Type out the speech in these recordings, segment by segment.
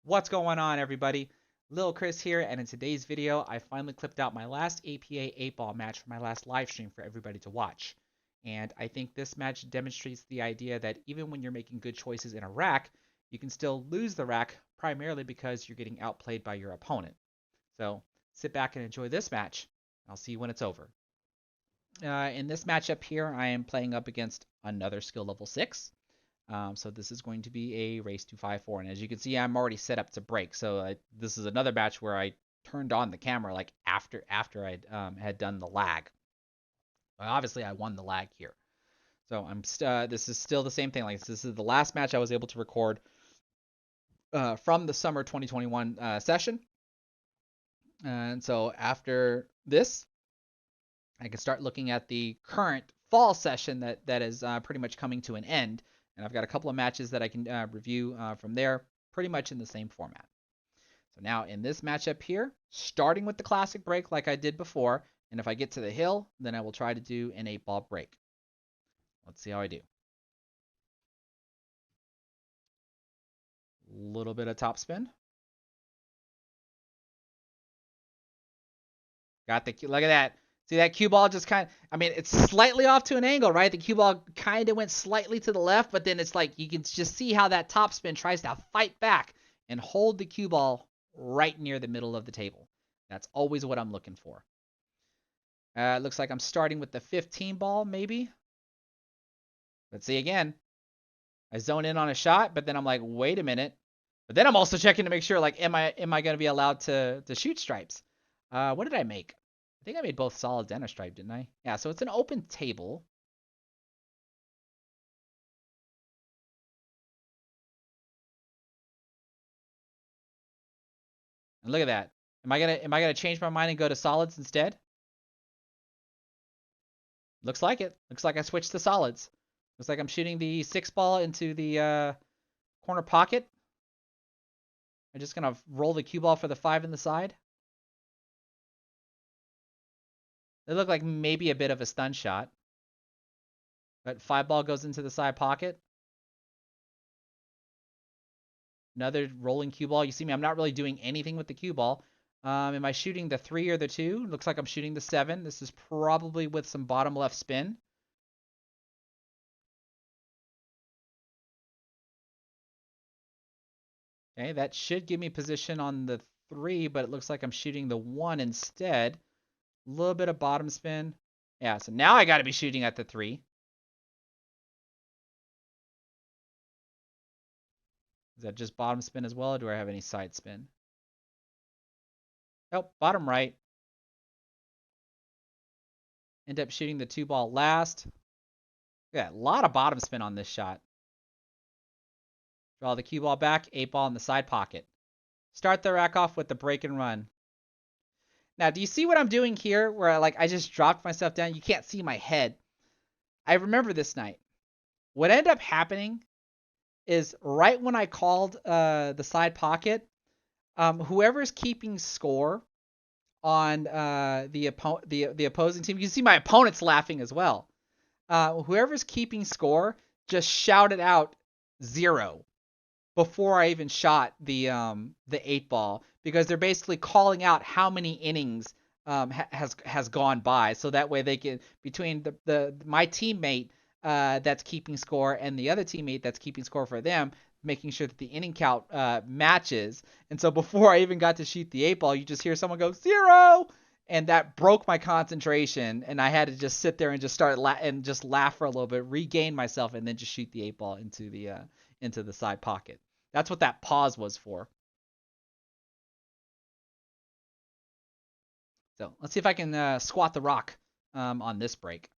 What's going on, everybody? Lil Chris here, and in today's video, I finally clipped out my last APA 8-ball match for my last live stream for everybody to watch. And I think this match demonstrates the idea that even when you're making good choices in a rack, you can still lose the rack primarily because you're getting outplayed by your opponent. So sit back and enjoy this match. I'll see you when it's over. In this matchup here, I am playing up against another skill level 6. So this is going to be a race to 5-4. And as you can see, I'm already set up to break. So this is another match where I turned on the camera like after I had done the lag. Well, obviously, I won the lag here. So this is still the same thing. Like this is the last match I was able to record from the summer 2021 session. And so after this, I can start looking at the current fall session that is pretty much coming to an end. And I've got a couple of matches that I can review from there, pretty much in the same format. So now in this matchup here, starting with the classic break like I did before, and if I get to the hill, then I will try to do an 8-ball break. Let's see how I do. A little bit of topspin. Got the, look at that. See that cue ball just kind of, I mean, it's slightly off to an angle, right? The cue ball kind of went slightly to the left, but then it's like you can just see how that topspin tries to fight back and hold the cue ball right near the middle of the table. That's always what I'm looking for. It looks like I'm starting with the 15 ball, maybe. Let's see again. I zone in on a shot, but then I'm like, wait a minute. But then I'm also checking to make sure, like, am I going to be allowed to shoot stripes? What did I make? I think I made both solids and a stripe, didn't I? Yeah, so it's an open table. And look at that. Am I gonna change my mind and go to solids instead? Looks like it. Looks like I switched to solids. Looks like I'm shooting the 6 ball into the corner pocket. I'm just gonna roll the cue ball for the 5 in the side. It looked like maybe a bit of a stun shot. But 5 ball goes into the side pocket. Another rolling cue ball. You see me, I'm not really doing anything with the cue ball. Am I shooting the 3 or the 2? Looks like I'm shooting the 7. This is probably with some bottom left spin. Okay, that should give me position on the 3, but it looks like I'm shooting the 1 instead. A little bit of bottom spin. Yeah, so now I got to be shooting at the 3. Is that just bottom spin as well, or do I have any side spin? Nope, bottom right. End up shooting the 2 ball last. Yeah, a lot of bottom spin on this shot. Draw the cue ball back, 8 ball in the side pocket. Start the rack off with the break and run. Now, do you see what I'm doing here where I just dropped myself down? You can't see my head. I remember this night. What ended up happening is right when I called the side pocket, whoever's keeping score on the opposing team, you can see my opponent's laughing as well. Whoever's keeping score just shouted out 0 before I even shot the 8 ball, because they're basically calling out how many innings has gone by, so that way they can, between my teammate that's keeping score and the other teammate that's keeping score for them, making sure that the inning count matches. And so before I even got to shoot the 8 ball, you just hear someone go 0, and that broke my concentration, and I had to just sit there and just start just laugh for a little bit, regain myself, and then just shoot the 8 ball into the side pocket. That's what that pause was for. So let's see if I can squat the rock on this break.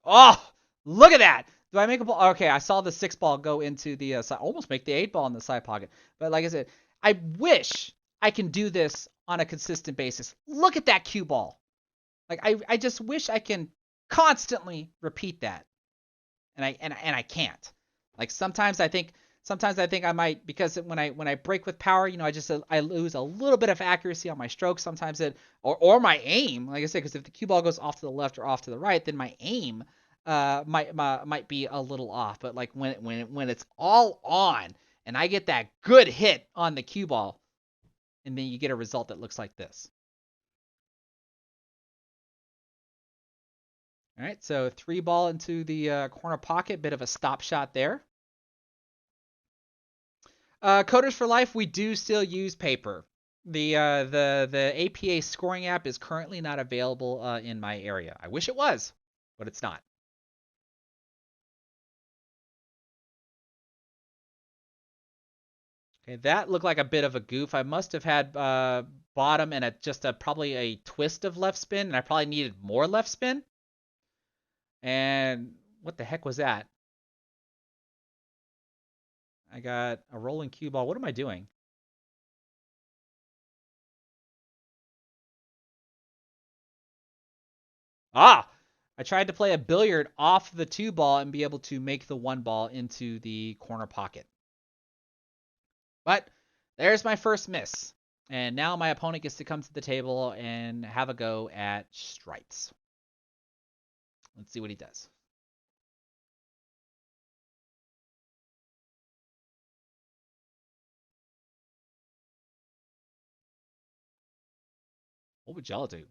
Oh, look at that. Do I make a ball? Okay, I saw the 6 ball go into the side, almost make the 8 ball in the side pocket. But like I said, I wish I can do this on a consistent basis. Look at that cue ball. Like I just wish I can constantly repeat that. And I can't. Like sometimes I think I might, because when I break with power, you know, I lose a little bit of accuracy on my stroke. Sometimes or my aim, like I said, because if the cue ball goes off to the left or off to the right, then my aim might be a little off, but like when it's all on and I get that good hit on the cue ball, and then you get a result that looks like this. All right, so 3-ball into the corner pocket, bit of a stop shot there. Coders for Life, we do still use paper. The APA scoring app is currently not available in my area. I wish it was, but it's not. Okay, that looked like a bit of a goof. I must have had bottom and probably a twist of left spin, and I probably needed more left spin. And what the heck was that? I got a rolling cue ball. What am I doing? Ah! I tried to play a billiard off the 2-ball and be able to make the 1-ball into the corner pocket. But there's my first miss. And now my opponent gets to come to the table and have a go at stripes. Let's see what he does. What would y'all do?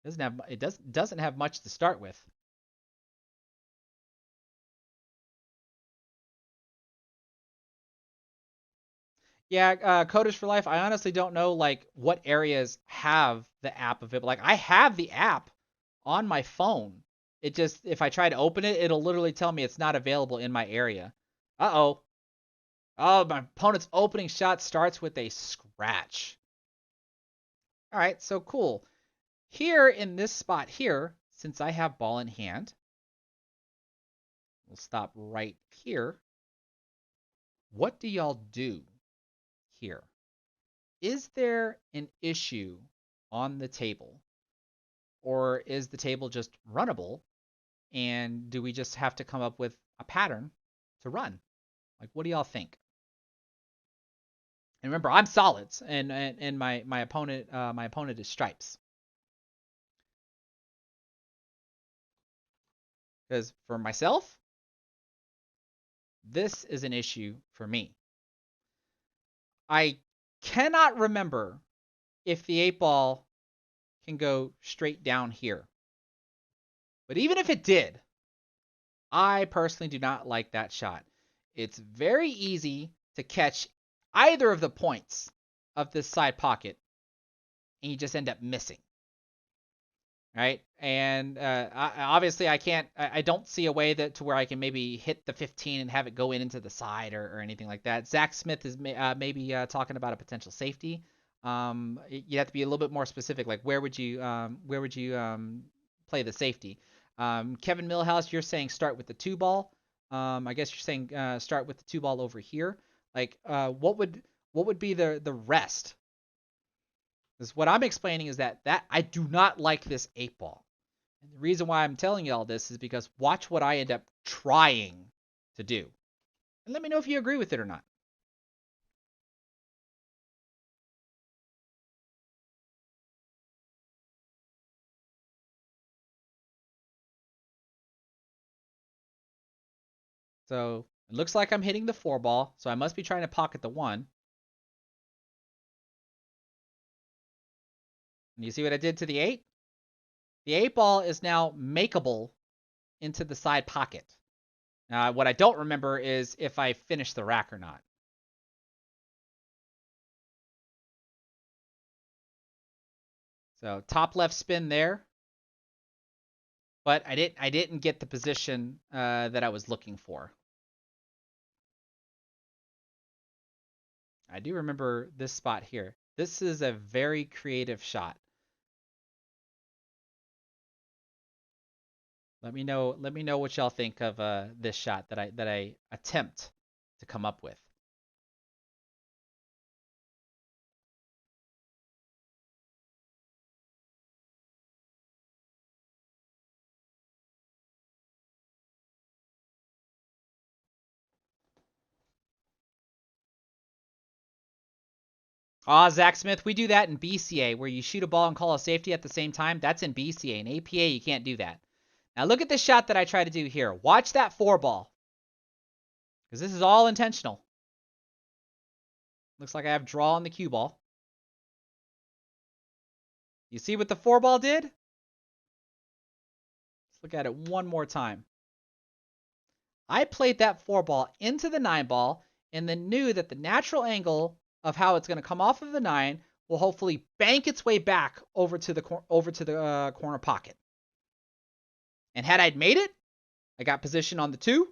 Doesn't have much to start with. Yeah, Coders for Life. I honestly don't know like what areas have the app of it. Like I have the app on my phone. It just if I try to open it, it'll literally tell me it's not available in my area. Uh-oh. Oh, my opponent's opening shot starts with a scratch. All right, so cool. Here in this spot here, since I have ball in hand, we'll stop right here. What do y'all do here? Is there an issue on the table? Or is the table just runnable? And do we just have to come up with a pattern to run? Like, what do y'all think? And remember, I'm solids, and my opponent is stripes. Because for myself, this is an issue for me. I cannot remember if the 8-ball can go straight down here. But even if it did, I personally do not like that shot. It's very easy to catch either of the points of this side pocket, and you just end up missing. Right? And obviously, I don't see a way that to where I can maybe hit the 15 and have it go into the side or anything like that. Zach Smith is maybe talking about a potential safety. You have to be a little bit more specific. Like where would you play the safety? Kevin Millhouse, you're saying start with the 2-ball. I guess you're saying start with the 2-ball over here. Like what would be the rest? Because what I'm explaining is that I do not like this 8-ball. And the reason why I'm telling you all this is because watch what I end up trying to do. And let me know if you agree with it or not. So it looks like I'm hitting the 4-ball, so I must be trying to pocket the 1. And you see what I did to the 8? The 8-ball is now makeable into the side pocket. Now, what I don't remember is if I finished the rack or not. So top left spin there, but I didn't get the position that I was looking for. I do remember this spot here. This is a very creative shot. Let me know what y'all think of this shot that I attempt to come up with. Zach Smith, we do that in BCA where you shoot a ball and call a safety at the same time. That's in BCA. In APA, you can't do that. Now look at the shot that I try to do here. Watch that 4-ball. Because this is all intentional. Looks like I have draw on the cue ball. You see what the 4-ball did? Let's look at it one more time. I played that 4-ball into the 9-ball and then knew that the natural angle of how it's going to come off of the 9 will hopefully bank its way back over to the corner pocket. And had I made it, I got position on the 2,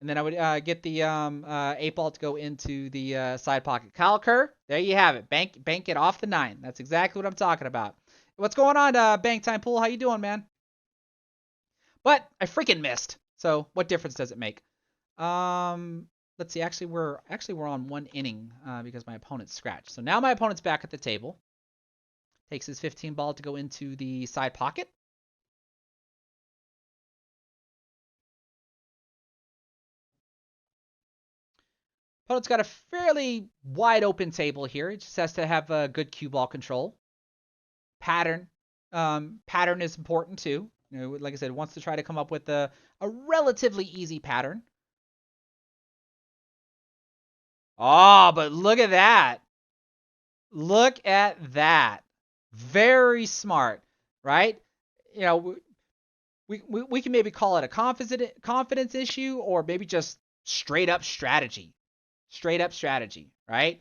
and then I would get the 8-ball to go into the side pocket. Kyle Kerr, there you have it. Bank it off the 9. That's exactly what I'm talking about. What's going on, Bank Time Pool? How you doing, man? But I freaking missed. So what difference does it make? Let's see. Actually, we're on 1 inning because my opponent's scratched. So now my opponent's back at the table. Takes his 15 ball to go into the side pocket. Opponent's got a fairly wide open table here. It just has to have a good cue ball control. Pattern. Pattern is important too. You know, like I said, wants to try to come up with a relatively easy pattern. Oh, but look at that. Look at that. Very smart, right? You know, we can maybe call it a confidence issue or maybe just straight up strategy. Straight up strategy, right?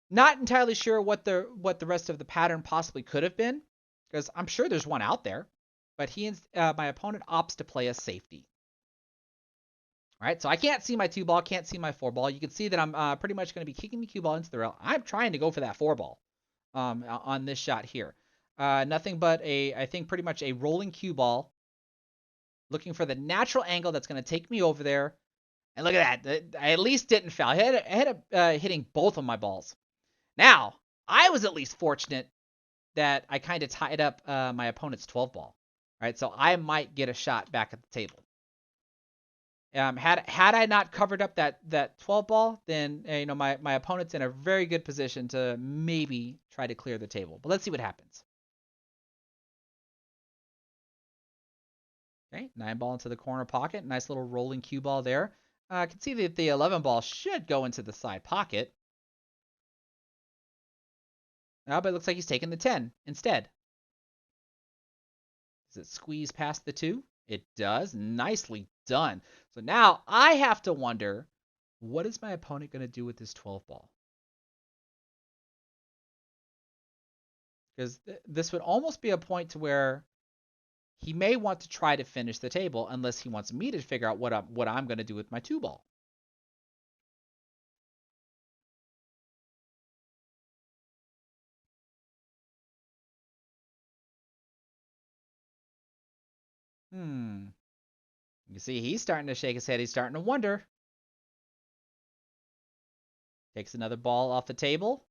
Not entirely sure what the rest of the pattern possibly could have been, because I'm sure there's one out there. But my opponent opts to play a safety. All right, so I can't see my 2-ball, can't see my 4-ball. You can see that I'm pretty much going to be kicking the cue ball into the rail. I'm trying to go for that 4-ball on this shot here. Nothing but I think pretty much a rolling cue ball, looking for the natural angle that's going to take me over there. And look at that. I at least didn't foul. I had hitting both of my balls. Now, I was at least fortunate that I kind of tied up my opponent's 12-ball. Right, so I might get a shot back at the table. Had I not covered up that 12-ball, then my opponent's in a very good position to maybe try to clear the table. But let's see what happens. Okay, 9-ball into the corner pocket. Nice little rolling cue ball there. I can see that the 11-ball should go into the side pocket. But it looks like he's taking the 10 instead. Does it squeeze past the 2? It does. Nicely done. So now I have to wonder, what is my opponent going to do with this 12-ball? Because this would almost be a point to where he may want to try to finish the table unless he wants me to figure out what I'm going to do with my 2-ball. You see, he's starting to shake his head. He's starting to wonder. Takes another ball off the table.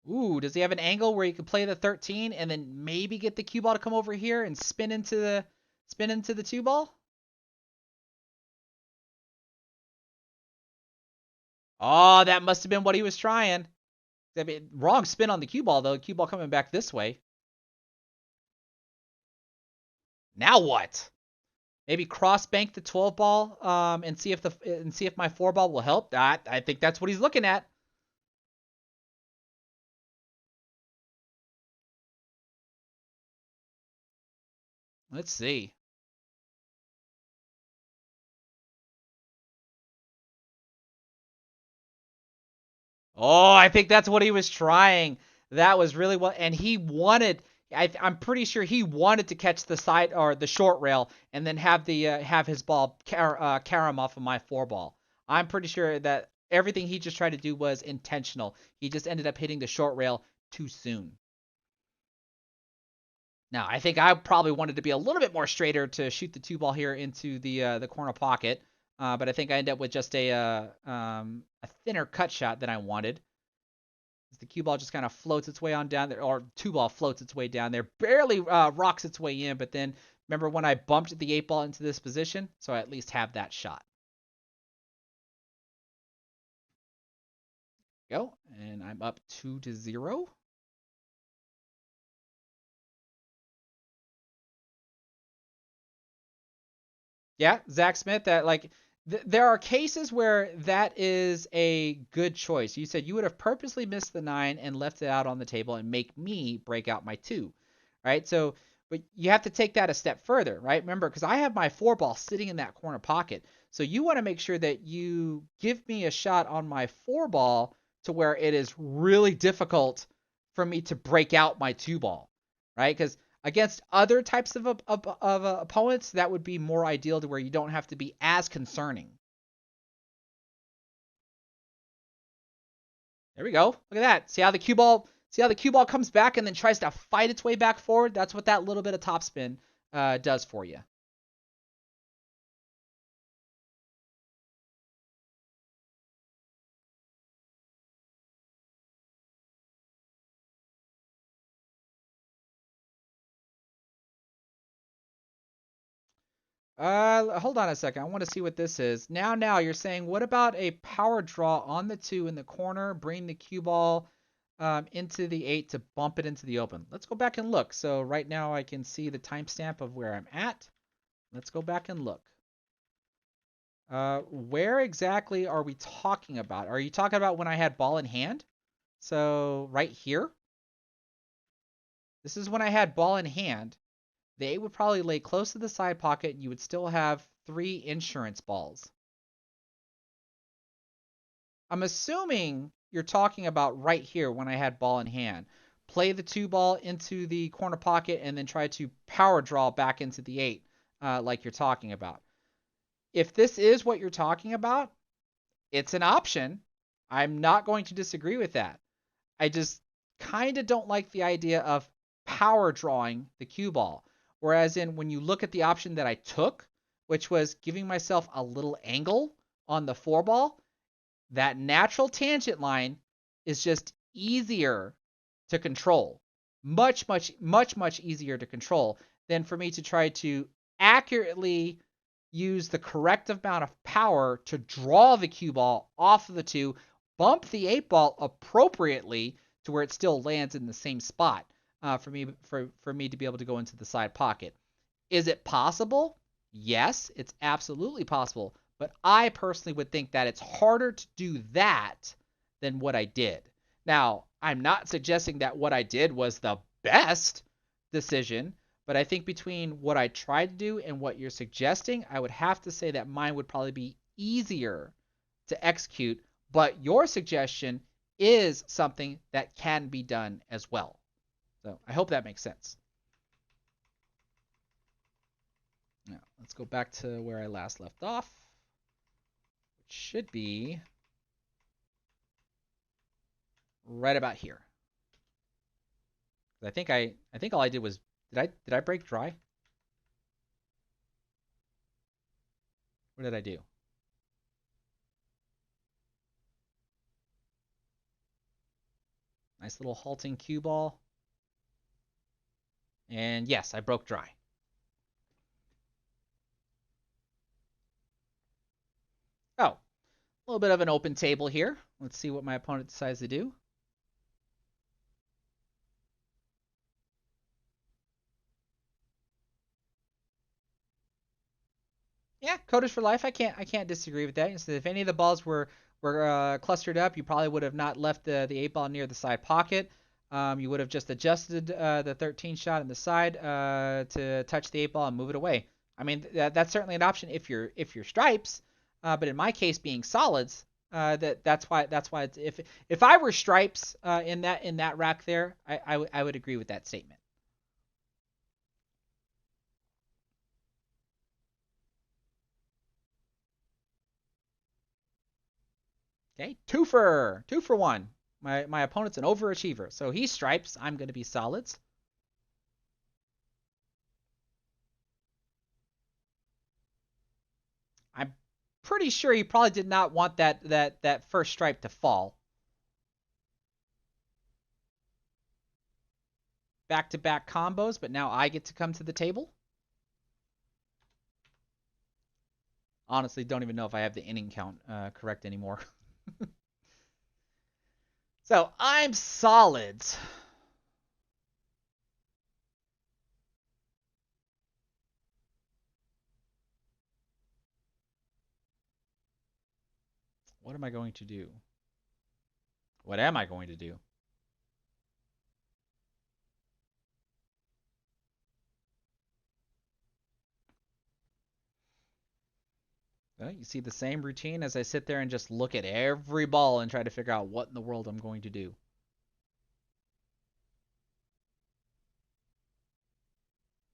Ooh, does he have an angle where he could play the 13 and then maybe get the cue ball to come over here and spin into the 2-ball? Oh, that must have been what he was trying. I mean, wrong spin on the cue ball though. Cue ball coming back this way. Now what? Maybe cross bank the 12-ball and see if my 4-ball will help. I think that's what he's looking at. Let's see. Oh, I think that's what he was trying. That was really what, and he wanted. I'm pretty sure he wanted to catch the side or the short rail and then have his ball carom off of my 4-ball. I'm pretty sure that everything he just tried to do was intentional. He just ended up hitting the short rail too soon. Now, I think I probably wanted to be a little bit more straighter to shoot the 2-ball here into the corner pocket, but I think I ended up with just a thinner cut shot than I wanted. The cue ball just kind of floats its way on down there, or 2-ball floats its way down there, barely rocks its way in, but then remember when I bumped the 8-ball into this position? So I at least have that shot. Go, and I'm up 2-0. Yeah, Zach Smith. That like there are cases where that is a good choice. You said you would have purposely missed the 9 and left it out on the table and make me break out my 2, right? So, but you have to take that a step further, right? Remember, because I have my 4 ball sitting in that corner pocket. So you want to make sure that you give me a shot on my 4 ball to where it is really difficult for me to break out my 2 ball, right? Because against other types of opponents, that would be more ideal to where you don't have to be as concerning. There we go. Look at that. See how the cue ball comes back and then tries to fight its way back forward? That's what that little bit of topspin does for you. Hold on a second. I want to see what this is. Now you're saying, what about a power draw on the 2 in the corner, bring the cue ball into the 8 to bump it into the open? Let's go back and look. So right now I can see the timestamp of where I'm at. Let's go back and look. Where exactly are we talking about? Are you talking about when I had ball in hand? So right here, this is when I had ball in hand. The 8 would probably lay close to the side pocket, and you would still have 3 insurance balls. I'm assuming you're talking about right here when I had ball in hand. Play the 2 ball into the corner pocket and then try to power draw back into the 8 like you're talking about. If this is what you're talking about, it's an option. I'm not going to disagree with that. I just kind of don't like the idea of power drawing the cue ball. Whereas in when you look at the option that I took, which was giving myself a little angle on the 4 ball, that natural tangent line is just easier to control. Much easier to control than for me to try to accurately use the correct amount of power to draw the cue ball off of the 2, bump the 8 ball appropriately to where it still lands in the same spot for me to be able to go into the side pocket. Is it possible? Yes, it's absolutely possible. But I personally would think that it's harder to do that than what I did. Now, I'm not suggesting that what I did was the best decision, but I think between what I tried to do and what you're suggesting, I would have to say that mine would probably be easier to execute. But your suggestion is something that can be done as well. So I hope that makes sense. Now, let's go back to where I last left off, which should be right about here. I think all I did was did I break dry? What did I do? Nice little halting cue ball. And yes, I broke dry. Oh, a little bit of an open table here. Let's see what my opponent decides to do. Yeah, coders for life. I can't disagree with that. So if any of the balls were clustered up, you probably would have not left the 8 ball near the side pocket. You would have just adjusted the 13 shot in the side to touch the 8 ball and move it away. I mean, that's certainly an option if you're stripes. But in my case, being solids, that's why it's, if I were stripes in that rack there, I would agree with that statement. Okay, two for one. My opponent's an overachiever, so he's stripes. I'm going to be solids. I'm pretty sure he probably did not want that first stripe to fall. Back to back combos, but now I get to come to the table. Honestly, don't even know if I have the inning count correct anymore. So I'm solids. What am I going to do? What am I going to do? Well, you see the same routine as I sit there and just look at every ball and try to figure out what in the world I'm going to do.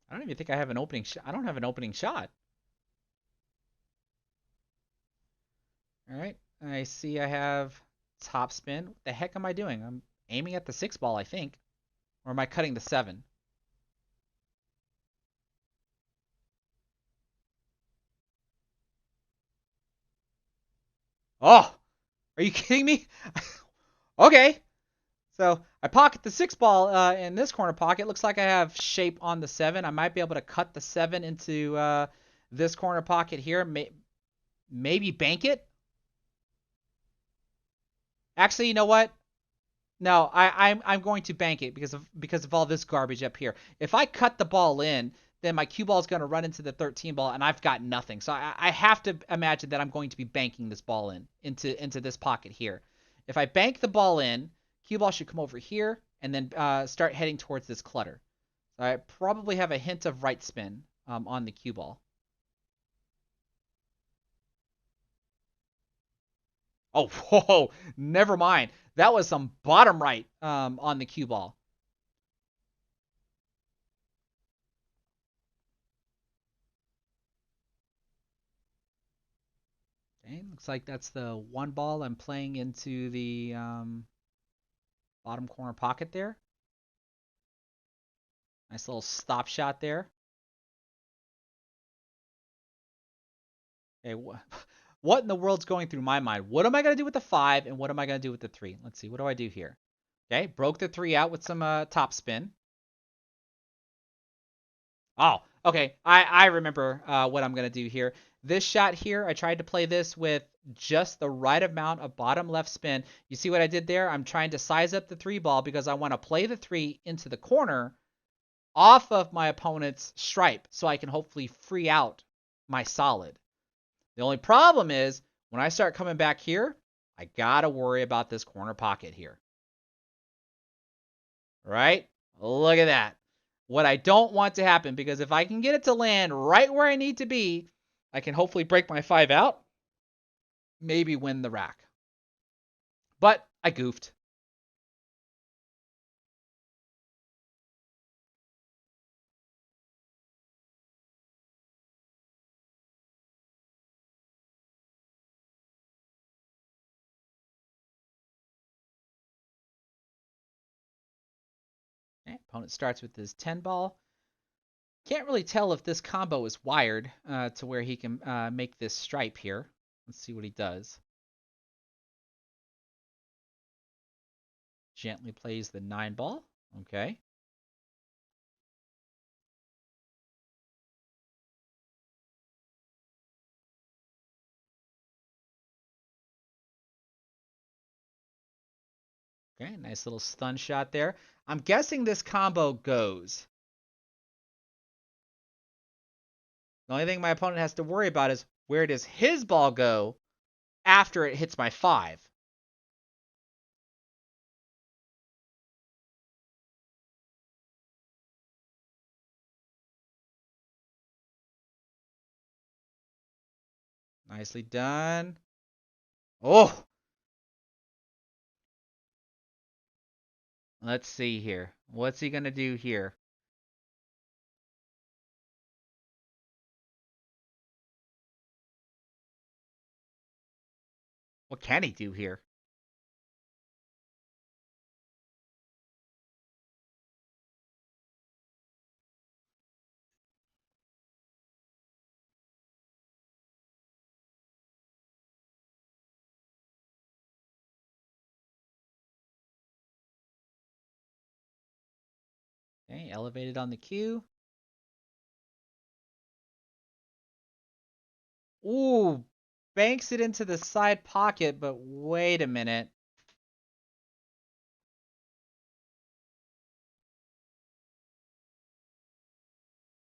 I don't even think I have an opening shot. I don't have an opening shot. All right. I see I have top spin. What the heck am I doing? I'm aiming at the 6 ball, I think. Or am I cutting the 7? Oh, are you kidding me? Okay. So I pocket the 6 ball in this corner pocket. Looks like I have shape on the 7. I might be able to cut the 7 into this corner pocket here. Maybe bank it. Actually, you know what? No, I'm going to bank it because of all this garbage up here. If I cut the ball in, then my cue ball is going to run into the 13 ball, and I've got nothing. So I have to imagine that I'm going to be banking this ball into this pocket here. If I bank the ball in, cue ball should come over here and then start heading towards this clutter. So I probably have a hint of right spin on the cue ball. Oh, whoa, never mind. That was some bottom right on the cue ball. Okay, looks like that's the 1 ball I'm playing into the bottom corner pocket there. Nice little stop shot there. Okay, what in the world's going through my mind? What am I going to do with the 5 and what am I going to do with the 3? Let's see. What do I do here? Okay, broke the 3 out with some top spin. Oh, okay. I remember what I'm going to do here. This shot here, I tried to play this with just the right amount of bottom left spin. You see what I did there? I'm trying to size up the 3 ball because I want to play the 3 into the corner off of my opponent's stripe so I can hopefully free out my solid. The only problem is when I start coming back here, I got to worry about this corner pocket here. Right? Look at that. What I don't want to happen, because if I can get it to land right where I need to be, I can hopefully break my 5 out, maybe win the rack. But I goofed. Okay, opponent starts with his 10 ball. Can't really tell if this combo is wired to where he can make this stripe here. Let's see what he does. Gently plays the 9 ball. Okay. Okay, nice little stun shot there. I'm guessing this combo goes. The only thing my opponent has to worry about is where does his ball go after it hits my 5. Nicely done. Oh, let's see here. What's he going to do here? What can he do here? Okay, elevated on the cue. Ooh, banks it into the side pocket, but wait a minute.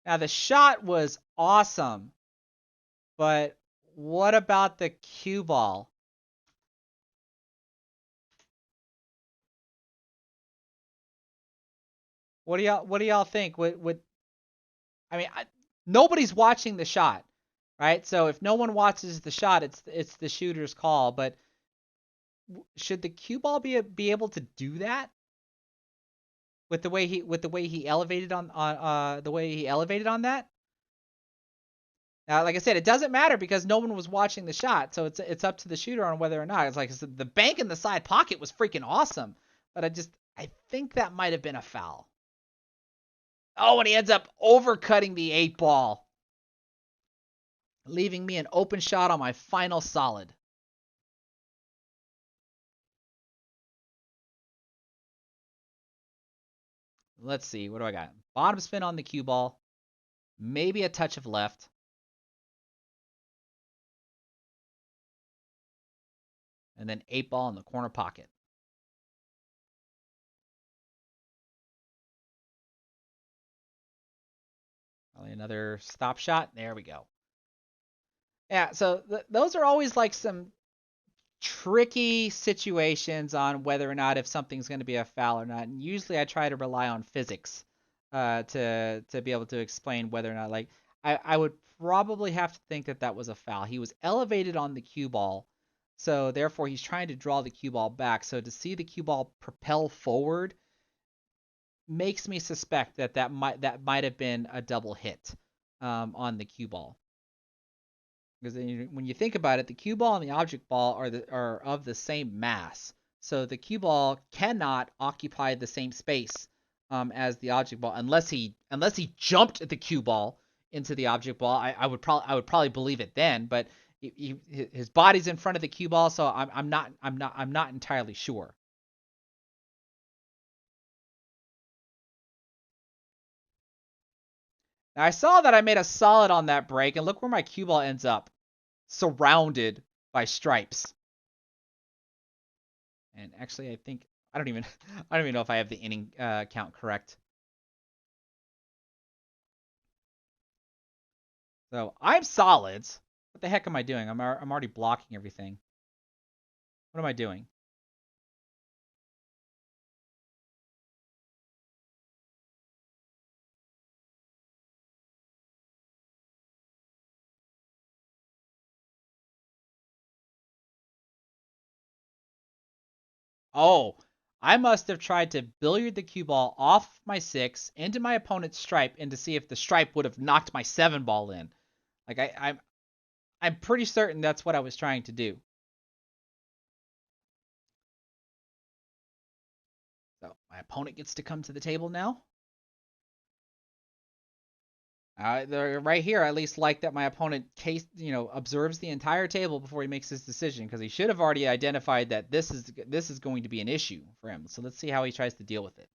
Now, the shot was awesome, but what about the cue ball? What do y'all think? Would I mean, nobody's watching the shot, right? So if no one watches the shot, it's the shooter's call. But should the cue ball be able to do that with the way he elevated on the way he elevated on that? Now, like I said, it doesn't matter because no one was watching the shot, so it's up to the shooter on whether or not. It's like I said, the bank in the side pocket was freaking awesome, but I think that might have been a foul. Oh, and he ends up overcutting the 8 ball, leaving me an open shot on my final solid. Let's see, what do I got? Bottom spin on the cue ball, maybe a touch of left, and then 8 ball in the corner pocket. Probably another stop shot. There we go. Yeah, so those are always like some tricky situations on whether or not if something's going to be a foul or not. And usually I try to rely on physics to be able to explain whether or not, like, I would probably have to think that that was a foul. He was elevated on the cue ball, so therefore he's trying to draw the cue ball back. So to see the cue ball propel forward makes me suspect that that might have been a double hit on the cue ball. Because when you think about it, the cue ball and the object ball are of the same mass. So the cue ball cannot occupy the same space as the object ball unless he jumped the cue ball into the object ball. I would probably believe it then, but his body's in front of the cue ball, so I'm not entirely sure. Now I saw that I made a solid on that break, and look where my cue ball ends up, surrounded by stripes. And actually, I think I don't even I don't even know if I have the inning count correct. So I'm solids. What the heck am I doing? I'm already blocking everything. What am I doing? Oh, I must have tried to billiard the cue ball off my 6 into my opponent's stripe and to see if the stripe would have knocked my 7 ball in. Like I'm pretty certain that's what I was trying to do. So my opponent gets to come to the table now. Right here, I at least like that my opponent observes the entire table before he makes his decision, because he should have already identified that this is going to be an issue for him. So let's see how he tries to deal with it.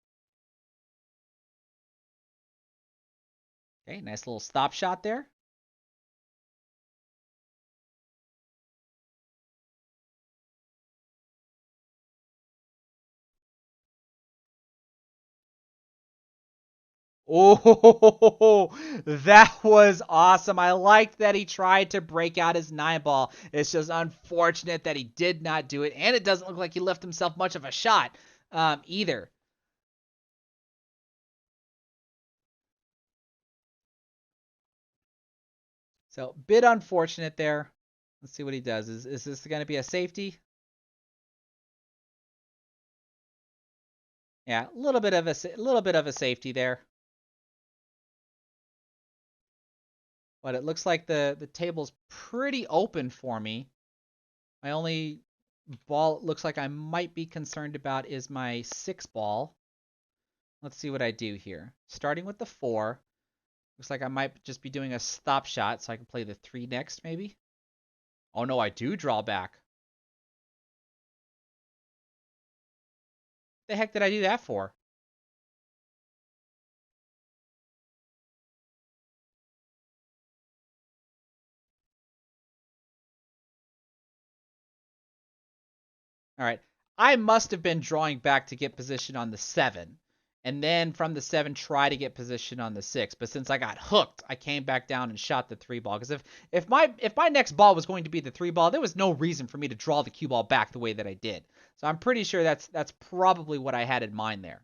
Okay, nice little stop shot there. Oh, that was awesome. I liked that he tried to break out his 9 ball. It's just unfortunate that he did not do it, and it doesn't look like he left himself much of a shot either. So, bit unfortunate there. Let's see what he does. Is this going to be a safety? Yeah, a little bit of a safety there. But it looks like the table's pretty open for me. My only ball it looks like I might be concerned about is my 6 ball. Let's see what I do here. Starting with the 4. Looks like I might just be doing a stop shot so I can play the 3 next, maybe. Oh no, I do draw back. What the heck did I do that for? All right. I must have been drawing back to get position on the 7. And then from the 7, try to get position on the 6. But since I got hooked, I came back down and shot the 3 ball. Because if my next ball was going to be the 3 ball, there was no reason for me to draw the cue ball back the way that I did. So I'm pretty sure that's probably what I had in mind there.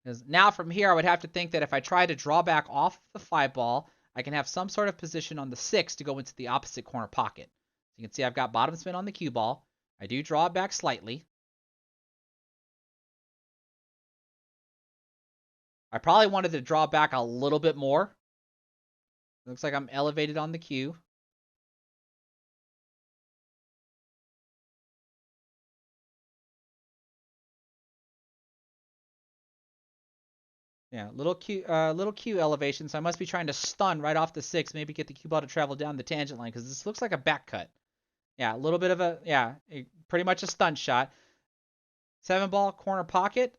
Because now from here, I would have to think that if I try to draw back off the 5 ball, I can have some sort of position on the 6 to go into the opposite corner pocket. You can see I've got bottom spin on the cue ball. I do draw it back slightly. I probably wanted to draw back a little bit more. Looks like I'm elevated on the cue. Yeah, little cue elevation. So I must be trying to stun right off the 6, maybe get the cue ball to travel down the tangent line because this looks like a back cut. Yeah, a little bit of pretty much a stun shot. 7 ball corner pocket,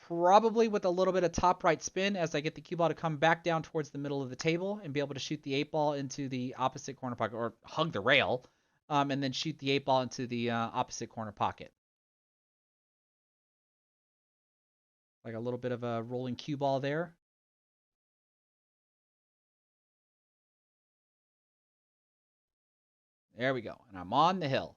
probably with a little bit of top right spin as I get the cue ball to come back down towards the middle of the table and be able to shoot the 8 ball into the opposite corner pocket or hug the rail, and then shoot the 8 ball into the opposite corner pocket. Like a little bit of a rolling cue ball there. There we go. And I'm on the hill.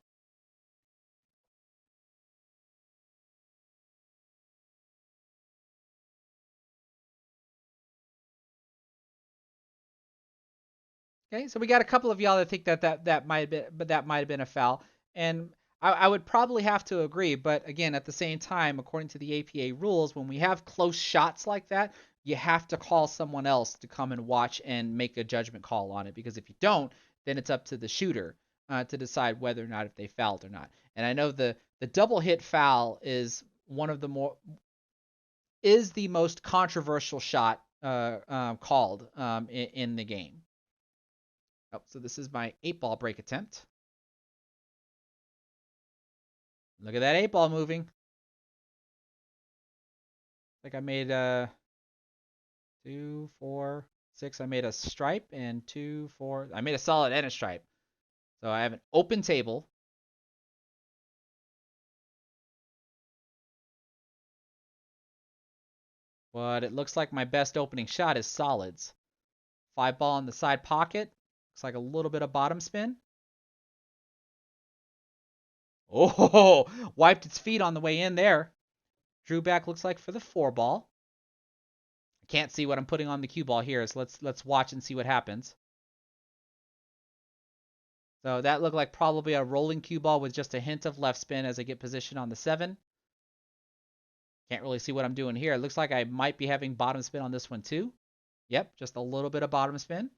Okay, so we got a couple of y'all that think that might have been a foul, and I would probably have to agree. But again, at the same time, according to the APA rules, when we have close shots like that, you have to call someone else to come and watch and make a judgment call on it. Because if you don't, then it's up to the shooter to decide whether or not if they fouled or not. And I know the double hit foul is the most controversial shot called in the game. Oh, so this is my 8 ball break attempt. Look at that 8 ball moving. I think I made 2, 4, 6. I made a stripe and 2, 4. I made a solid and a stripe. So I have an open table. But it looks like my best opening shot is solids. 5 ball in the side pocket. Looks like a little bit of bottom spin. Oh, wiped its feet on the way in there. Drew back looks like for the 4 ball. I can't see what I'm putting on the cue ball here, so let's watch and see what happens. So that looked like probably a rolling cue ball with just a hint of left spin as I get position on the 7. Can't really see what I'm doing here. It looks like I might be having bottom spin on this one too. Yep, just a little bit of bottom spin.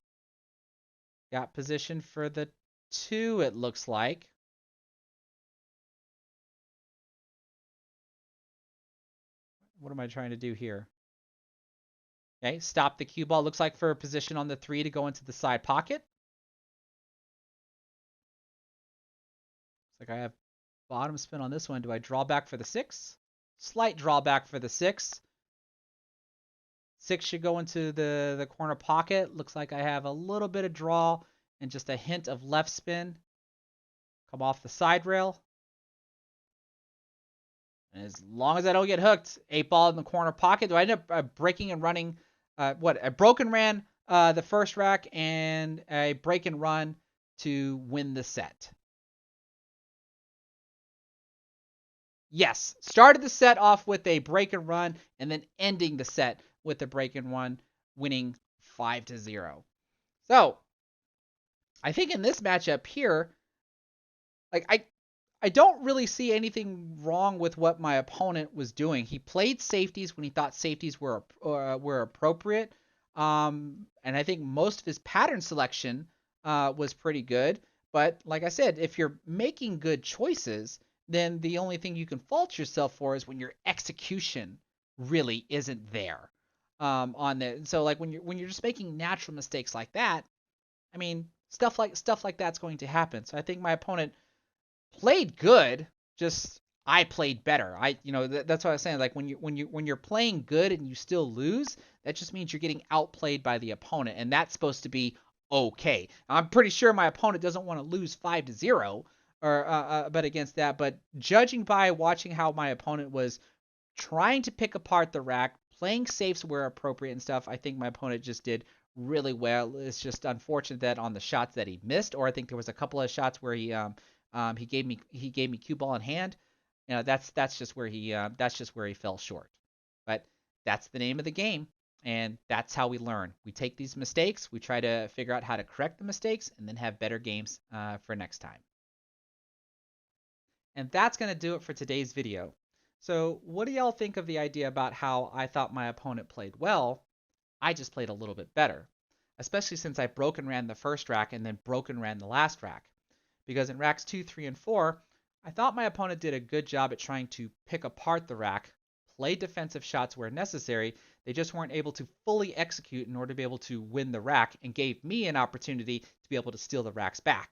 Got position for the 2, it looks like. What am I trying to do here? Okay, stop the cue ball. Looks like for a position on the 3 to go into the side pocket. Looks like I have bottom spin on this one. Do I draw back for the 6? Slight drawback for the 6. 6 should go into the corner pocket. Looks like I have a little bit of draw and just a hint of left spin. Come off the side rail. And as long as I don't get hooked, 8 ball in the corner pocket. Do I end up breaking and running? I broke and ran the first rack and a break and run to win the set. Yes, started the set off with a break and run and then ending the set with a break and run, winning 5-0. So I think in this matchup here, like I don't really see anything wrong with what my opponent was doing. He played safeties when he thought safeties were appropriate, and I think most of his pattern selection was pretty good. But like I said, if you're making good choices, then the only thing you can fault yourself for is when your execution really isn't there on the. So like when you're just making natural mistakes like that, I mean stuff like that's going to happen. So I think my opponent played good, just I played better. That's what I was saying. Like when you're playing good and you still lose, that just means you're getting outplayed by the opponent, and that's supposed to be okay. I'm pretty sure my opponent doesn't want to lose 5-0 or but against that. But judging by watching how my opponent was trying to pick apart the rack, playing safes where appropriate and stuff, I think my opponent just did really well. It's just unfortunate that on the shots that he missed, or I think there was a couple of shots where he gave me cue ball in hand. That's just where he fell short. But that's the name of the game. And that's how we learn. We take these mistakes, we try to figure out how to correct the mistakes, and then have better games for next time. And that's going to do it for today's video. So what do y'all think of the idea about how I thought my opponent played well? I just played a little bit better, especially since I broken ran the first rack and then broken ran the last rack. Because in racks 2, 3, and 4, I thought my opponent did a good job at trying to pick apart the rack, play defensive shots where necessary. They just weren't able to fully execute in order to be able to win the rack, and gave me an opportunity to be able to steal the racks back.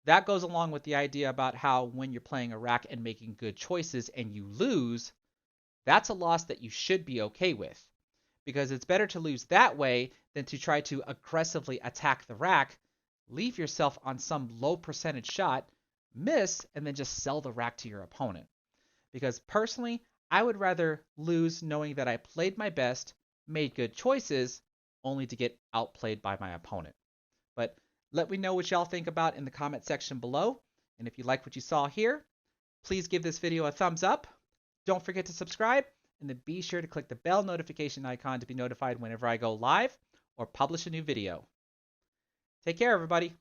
That goes along with the idea about how when you're playing a rack and making good choices and you lose, that's a loss that you should be okay with. Because it's better to lose that way than to try to aggressively attack the rack, leave yourself on some low percentage shot, miss, and then just sell the rack to your opponent. Because personally, I would rather lose knowing that I played my best, made good choices, only to get outplayed by my opponent. But let me know what y'all think about in the comment section below. And if you like what you saw here, please give this video a thumbs up. Don't forget to subscribe, and then be sure to click the bell notification icon to be notified whenever I go live or publish a new video. Take care, everybody.